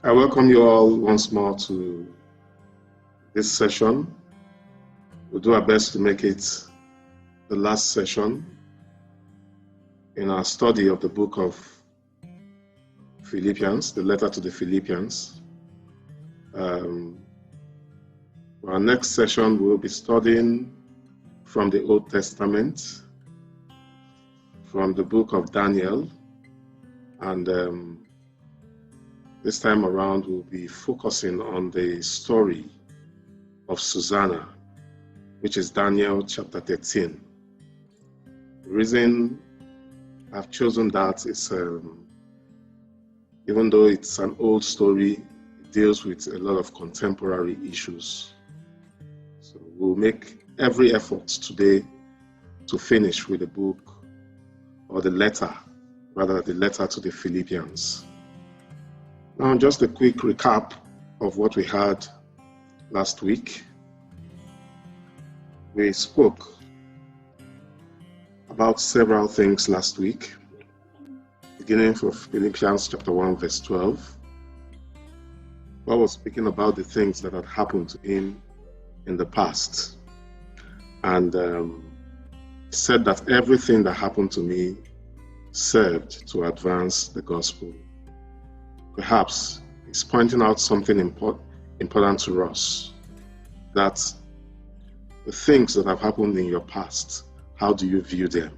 I welcome you all once more to this session. We'll do our best to make it the last session in our study of the book of Philippians, the letter to the Philippians. For our next session, we'll be studying from the Old Testament, from the book of Daniel, and this time around we'll be focusing on the story of Susanna, which is Daniel chapter 13. The reason I've chosen that is even though it's an old story, it deals with a lot of contemporary issues. So we'll make every effort today to finish with the book, or the letter to the Philippians. Now, just a quick recap of what we had last week. We spoke about several things last week, beginning from Philippians chapter 1, verse 12. Paul was speaking about the things that had happened to him in the past. And he said that everything that happened to me served to advance the gospel. Perhaps he's pointing out something important to us, that the things that have happened in your past, how do you view them?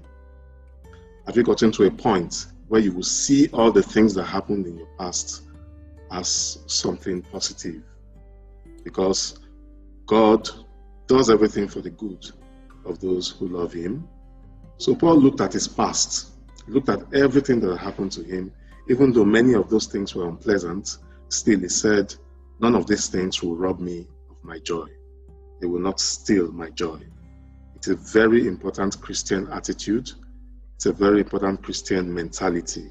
Have you gotten to a point where you will see all the things that happened in your past as something positive? Because God does everything for the good of those who love him. So Paul looked at his past, looked at everything that happened to him. Even though many of those things were unpleasant, still he said, none of these things will rob me of my joy. They will not steal my joy. It's a very important Christian attitude. It's a very important Christian mentality.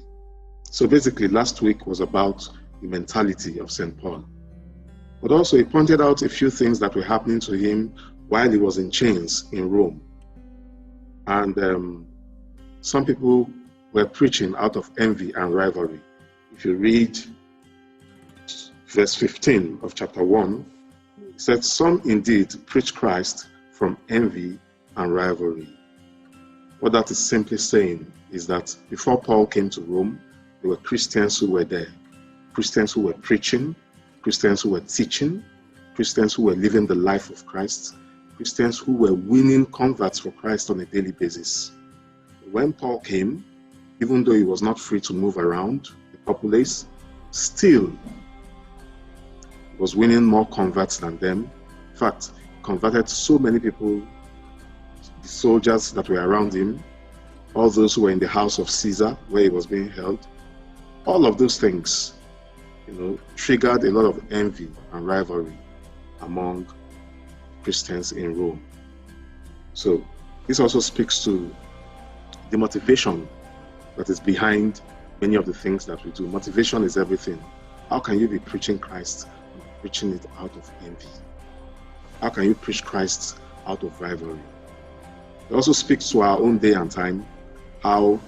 So basically, last week was about the mentality of St. Paul. But also he pointed out a few things that were happening to him while he was in chains in Rome. And some people were preaching out of envy and rivalry. If you read verse 15 of chapter 1, it said, some indeed preach Christ from envy and rivalry. What that is simply saying is that before Paul came to Rome, there were Christians who were there. Christians who were preaching, Christians who were teaching, Christians who were living the life of Christ, Christians who were winning converts for Christ on a daily basis. When Paul came, even though he was not free to move around the populace, still he was winning more converts than them. In fact, he converted so many people, the soldiers that were around him, all those who were in the house of Caesar where he was being held. All of those things, triggered a lot of envy and rivalry among Christians in Rome. So this also speaks to the motivation that is behind many of the things that we do. Motivation is everything. How can you be preaching Christ and preaching it out of envy? How can you preach Christ out of rivalry? It also speaks to our own day and time, how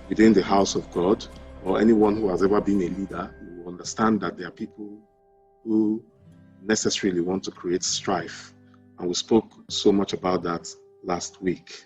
within the house of God, or anyone who has ever been a leader, you will understand that there are people who necessarily want to create strife. And we spoke so much about that last week.